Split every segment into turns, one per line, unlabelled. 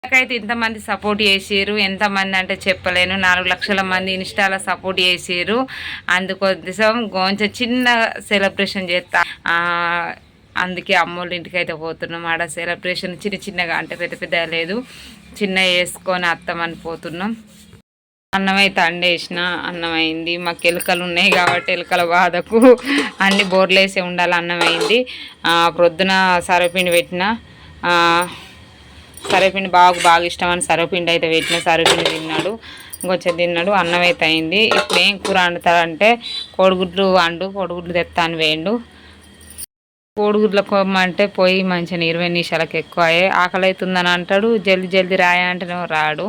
నాకైతే ఇంతమంది సపోర్ట్ చేసారు. ఎంతమంది అంటే చెప్పలేను. 4 లక్షల మంది ఇన్స్టాలో సపోర్ట్ చేసారు. అందుకోసం కొంచెం చిన్న సెలబ్రేషన్ చేస్తా. అందుకే అమ్మోళ్ళ ఇంటికి అయితే పోతున్నాం. ఆడ సెలబ్రేషన్ చిన్నగా అంటే పెద్ద లేదు, చిన్న వేసుకొని అత్తమని పోతున్నాం. అన్నం అయితే అండేసిన, అన్నం అయింది. మాకు ఎలుకలు ఉన్నాయి కాబట్టి ఎలుకల బాధకు అన్ని బోర్లు వేసే ఉండాలి. అన్నం అయింది. ప్రొద్దున సర్వపిండి పెట్టిన, సర్వపిండి బాగా ఇష్టం అని సర్వపిండి అయితే పెట్టిన. సర్వపిండి తిన్నాడు, ఇంకొంచెం తిన్నాడు. అన్నం అయితే అయింది. ఇప్పుడు ఏం కూర వండుతారంటే కోడిగుడ్లు కోడిగుడ్లు తెస్తా అని వేయండు. కోడిగుడ్ల కొమ్మంటే పోయి మంచిగా 20 నిమిషాలకు ఎక్కువ ఆకలి అవుతుందని అంటాడు. జల్దీ రాయ అంటేనే రాడు.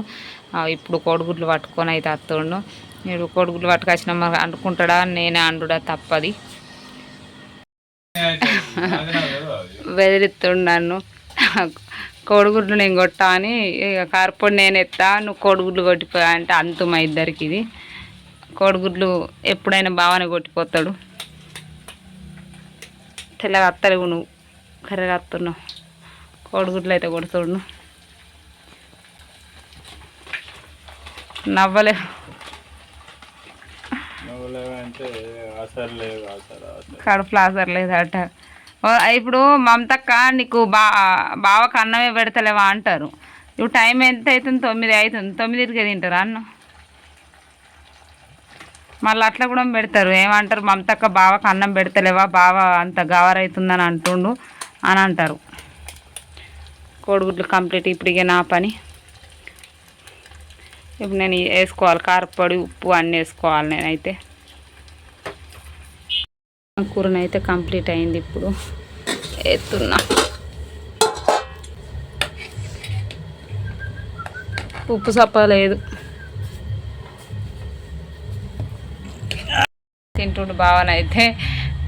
ఇప్పుడు కోడిగుడ్లు పట్టుకొని అయితే అత్తుండు. మీరు కోడిగుడ్లు పట్టుకొచ్చిన అనుకుంటాడా, నేనే అండుడా తప్పది. బెదిరిస్తుండను. కోడిగుడ్లు నేను కొట్టా అని, ఇక కారపొడి నేను ఎత్తా, నువ్వు కోడిగుడ్లు కొట్టిపోయా అంటే అంతు మా ఇద్దరికి. ఇది కోడిగుడ్లు ఎప్పుడైనా బాగానే కొట్టిపోతాడు. తెల్లగా అత్తలేవు, నువ్వు కర్రగా అత్తున్నావు. కోడిగుడ్లు అయితే కొడుతుండు. నవ్వలేవు. కడుపులో ఆసరు లేదట. ఇప్పుడు మమతక్క నీకు బావకు అన్నమే పెడతలేవా అంటారు. ఇప్పుడు టైం ఎంత అవుతుంది? 9 అవుతుంది. 9కి తింటారు అన్నం. మళ్ళీ అట్లా కూడా పెడతారు. ఏమంటారు, మమతక్క బావకు అన్నం పెడతలేవా, బావ అంత గవరైతుందని అంటుండు అని అంటారు. కోడిగుడ్లు కంప్లీట్. ఇప్పటికే నా పని. ఇప్పుడు నేను వేసుకోవాలి కారపొడి, ఉప్పు అన్నీ వేసుకోవాలి. నేనైతే కూరనైతే కంప్లీట్ అయింది. ఇప్పుడు ఎత్తున్నా. ఉప్పు సప్పలేదు. తింటుండు బావనైతే.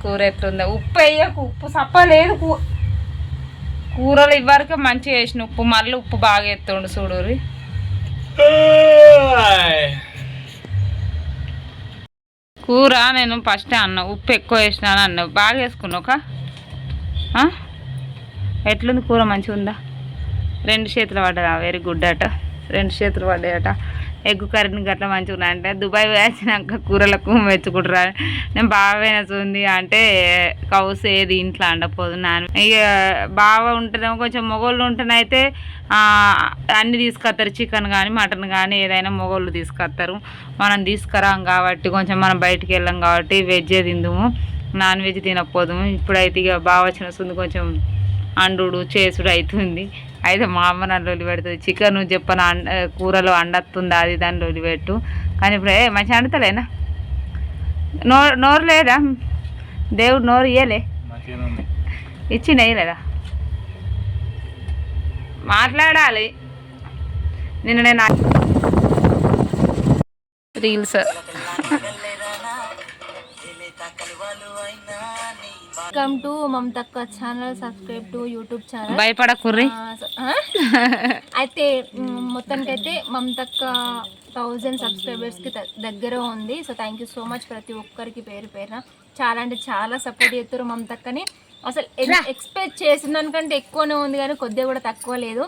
కూర ఎట్లుందా? ఉప్పు వేయకు, ఉప్పు సప్పలేదు. కూరలు ఇవ్వరికి మంచిగా వేసిన ఉప్పు, మళ్ళీ ఉప్పు బాగా ఎత్తుండు చూడురి. కూర నేను ఫస్టే అన్నా ఉప్పు ఎక్కువ వేసినాను అన్నావు. బాగా వేసుకున్నావు. ఎట్లుంది కూర? మంచిగా ఉందా? 2 చేతులు పడ్డా. వెరీ గుడ్ అట. 2 చేతులు పడ్డాయట. ఎగ్గు కర్రీని గట్లా మంచిగా ఉన్నాయి అంటే దుబాయ్ వేసినాక కూరలకు మెచ్చుకుంటారా. నేను బాగా చూంది అంటే కౌసు ఏది ఇంట్లో అండపోదు. ఇక బాగా ఉంటేనేమో కొంచెం మొగోళ్ళు ఉంటేనైతే అన్నీ తీసుకొస్తారు. చికెన్ కానీ మటన్ కానీ ఏదైనా మొగోళ్ళు తీసుకొస్తారు. మనం తీసుకురాం కాబట్టి కొంచెం మనం బయటికి వెళ్ళాం కాబట్టి వెజ్జే తిందుము, నాన్ వెజ్ తినకపోదుము. ఇప్పుడైతే ఇక బాగా వచ్చిన సుంది కొంచెం అండు చేసుడు అవుతుంది. అయితే మా అమ్మ నన్ను లొలి పెడుతుంది. చికెన్ చెప్పను కూరలో అండత్తుందా అది దాన్ని లొలి పెట్టు. కానీ ఇప్పుడు మంచిగా అండుతలేనా? నోరు లేదా? దేవుడు నోరు ఇయ్యలే, ఇచ్చిన ఇయ్యలేదా? మాట్లాడాలి. నిన్న నేను reels
welcome to Mamatakka channel. Subscribe to YouTube channel.
భయపడకుర్రి.
అయితే మొత్తానికైతే మమతక్క 1000 సబ్స్క్రైబర్స్కి దగ్గర ఉంది. So thank you so much ప్రతి ఒక్కరికి పేరు పేరున. చాలా అంటే చాలా సపోర్ట్ చేస్తారు మమతక్కని. అసలు ఎక్స్పెక్ట్ చేసిన దానికంటే ఎక్కువనే ఉంది కానీ కొద్దిగా కూడా తక్కువ లేదు.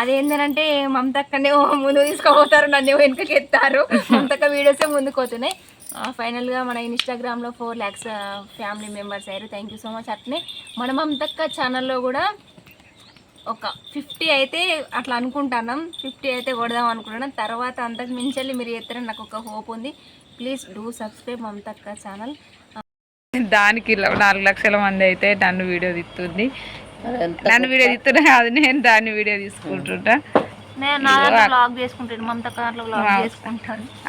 అదేంటంటే మమతక్కనే ముందు తీసుకుపోతారు, నన్ను వెనుకకి ఎత్తారు. మమతక్క వీడియోసే ముందుకు పోతున్నాయి. ఫైనల్గా మన ఇన్స్టాగ్రామ్లో 4 lakhs ఫ్యామిలీ మెంబర్స్ అయ్యారు. Thank you so much. అట్నే మన మమతక్క ఛానల్లో కూడా ఒక 50 అయితే అట్లా అనుకుంటున్నాం. 50 అయితే కొడదాం అనుకుంటున్నాం. తర్వాత అంతకు మించి మీరు చేస్తారని నాకు ఒక హోప్ ఉంది. Please do subscribe Mamatakka channel.
దానికి 4 లక్షల మంది అయితే నన్ను వీడియో తీస్తుంది. నన్ను వీడియో తీస్తున్నా కాదు, నేను దాన్ని వీడియో తీసుకుంటుంటా.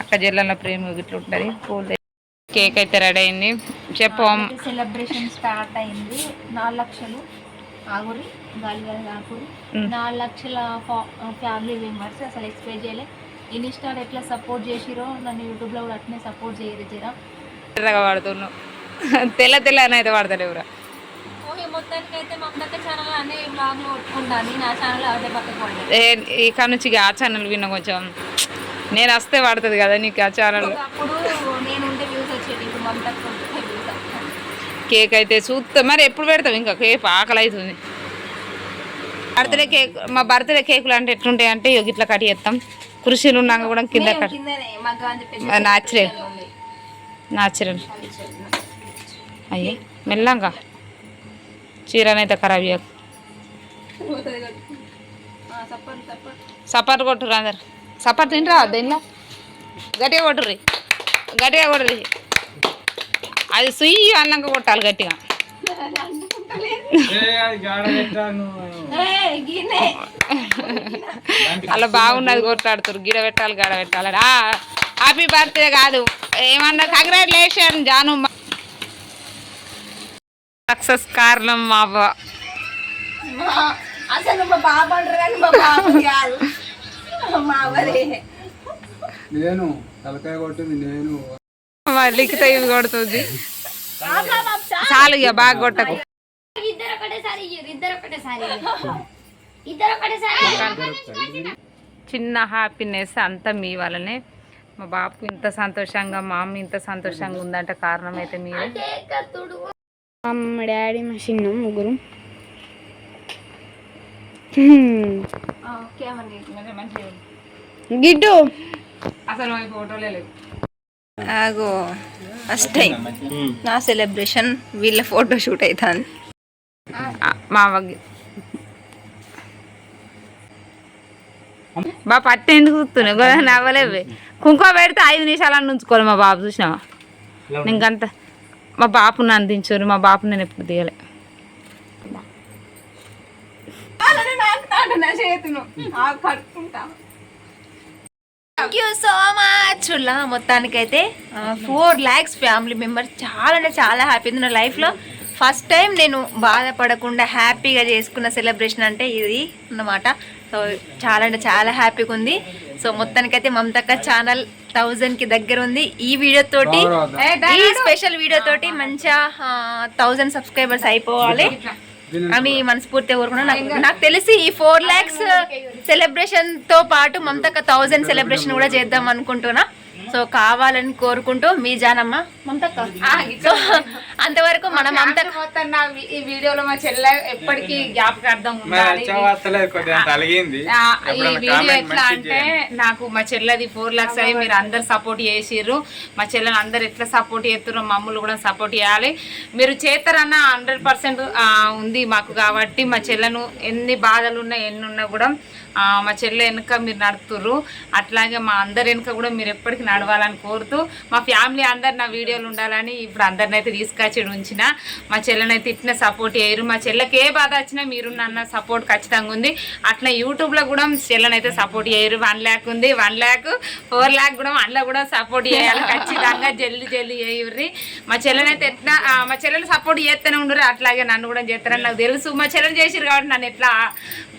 అక్క జిల్లాలో ప్రేమ ఇట్లా ఉంటుంది. కేక్ అయితే రెడీ అయింది. చెప్పు.
సెలబ్రేషన్ స్టార్ట్ అయింది. 4 లక్షలు ఆగురి గాలి ఆకురి 4 లక్షల ఫ్యామిలీ మెంబర్స్. అసలు ఎక్స్పెక్ట్ చేయలే. ఇన్స్టాలో ఎట్లా సపోర్ట్ చేసిరో నన్ను యూట్యూబ్లో కూడా అట్నే సపోర్ట్ చేయరు. జరా
వాడుతున్నావు తెల్ల అయితే వాడతలేవురా.
మొత్తానికి అయితే మమతక్క ఛానల్ అనే బ్లాగ్లో కొట్టుకుంటాను. నా ఛానల్ అదే పక్కన
ఇక్కడ నుంచి ఆ ఛానల్ విన్నా కొంచెం నేను వస్తే పడుతుంది కదా నీకు ఆ ఛానల్.
అప్పుడు నేను ఉంటే వ్యూస్ వచ్చేది. ఇప్పుడు మమతక్క
కేక్ అయితే చూస్తా. మరి ఎప్పుడు పెడతావు? ఇంకా కేక్ ఆకలి అవుతుంది. బర్త్డే కేక్ మా బర్త్డే కేకులు అంటే ఎట్లుంటాయి అంటే ఇట్లా కట్ చేస్తాం కృషిలు ఉన్నాక కూడా కింద కట్ న్యాచురల్ అయ్యో మెల్లంగా చీరనైతే ఖరాబ్ చేయకు సపర్ కొట్టుర్రు అందరు సపర్ తింటారా దీనిలో గట్టిగా కొట్టుర్రి అది సుయ్యి అన్నాక కొట్టాలి గట్టిగా అలా బాగున్నది కొట్లాడుతారు గిడ పెట్టాలి గడ పెట్టాలి హ్యాపీ బర్త్డే కాదు ఏమన్నా కంగ్రాచులేషన్ జాను సక్సెస్ కారణం మా
అసలు మా బాబు అంటారు కానీ మా బాబు కాదు మా అవరే
నేను తలకాయ కొట్టింది నేను
లిఖిత ఇది కొడుతుంది చాలు ఇక బాగా కొట్టకు చిన్న హ్యాపీనెస్ అంతా మీ వల్లనే మా బాబుకు ఇంత సంతోషంగా మా అమ్మ ఇంత సంతోషంగా ఉందంటే కారణం అయితే మీరు
మా డాడీ మా చిన్న ముగ్గురు గిట్టు
అసలు ఫోటోలే లేవు
ఆగో ఫస్ట్ టైం నా సెలబ్రేషన్ వీళ్ళ ఫోటో షూట్ అవుతుంది
మా బా పట్టు ఎందుకు చూస్తున్నావు కదా నవ్వలేవు కుంకుమ పెడితే 5 నిమిషాలు ఉంచుకోవాలి మా బాబు చూసినావా ఇంకంత మా బాపుని అందించారు మా బాపు నేను ఎప్పుడు తీయలే
థ్యాంక్ యూ సో మచ్ మొత్తానికైతే 4 lakhs ఫ్యామిలీ మెంబర్స్ చాలా అంటే చాలా హ్యాపీ ఉంది నా లైఫ్లో ఫస్ట్ టైం నేను బాధపడకుండా హ్యాపీగా చేసుకున్న సెలబ్రేషన్ అంటే ఇది అన్నమాట సో చాలా అంటే చాలా హ్యాపీగా ఉంది సో మొత్తానికైతే మమతక్క ఛానల్ 1000కి దగ్గర ఉంది ఈ వీడియో తోటి ఈ స్పెషల్ వీడియో తోటి మంచిగా 1000 సబ్స్క్రైబర్స్ అయిపోవాలి అని మనస్ఫూర్తిగా కోరుకున్నా నాకు తెలిసి ఈ 4 lakhs సెలబ్రేషన్ తో పాటు మమతక్క 1000 సెలబ్రేషన్ కూడా చేద్దాం అనుకుంటున్నా సో కావాలని కోరుకుంటూ మీ జానమ్మ మమతక్క సో అంతవరకు మన మమతక్క
ఈ వీడియోలో మా చెల్లె ఎప్పటికీ జ్ఞాపకార్థం ఉండాలి ఈ వీడియో ఎట్లా అంటే నాకు మా చెల్లెది 4 lakhs అయ్యి మీరు అందరు సపోర్ట్ చేసిర్రు మా చెల్లెని అందరు ఎట్లా సపోర్ట్ చేస్తున్నారు మమ్మల్ని కూడా సపోర్ట్ చేయాలి మీరు చేస్తారన్న 100% ఉంది మాకు కాబట్టి మా చెల్లెను ఎన్ని బాధలు ఉన్నా ఎన్ని ఉన్నా కూడా మా చెల్లె వెనుక మీరు నడుపుతుర్రు అట్లాగే మా అందరి వెనుక కూడా మీరు ఎప్పటికీ నడవాలని కోరుతూ మా ఫ్యామిలీ అందరు నా వీడియోలు ఉండాలని ఇప్పుడు అందరిని అయితే తీసుకొచ్చి ఉంచిన మా చెల్లెనైతే ఇట్లా సపోర్ట్ చేయరు మా చెల్లెకి ఏ బాధ వచ్చినా మీరు నన్న సపోర్ట్ ఖచ్చితంగా ఉంది అట్లా యూట్యూబ్లో కూడా చెల్లెనైతే సపోర్ట్ చేయరు 1 lakh ఉంది 1 lakh 4 lakh కూడా అందులో కూడా సపోర్ట్ చేయాలి ఖచ్చితంగా జల్లి చేయర్రి మా చెల్లెనైతే ఎట్లా మా చెల్లెలు సపోర్ట్ చేస్తూనే ఉండరు అట్లాగే నన్ను కూడా చేస్తారని నాకు తెలుసు మా చెల్లెలు చేసిరు కాబట్టి నన్ను ఎట్లా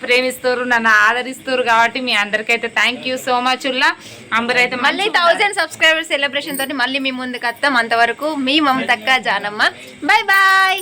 ప్రేమిస్తారు నన్ను ఆదరిస్తారు కాబట్టి మీ అందరికైతే థ్యాంక్ యూ సో మచ్ అందరైతే
మళ్ళీ 1000 సబ్స్క్రైబర్ సెలబ్రేషన్ తోటి మళ్ళీ మీ ముందుకు వస్తాం అంతవరకు మీ మమతక్క జానమ్మ బాయ్ బాయ్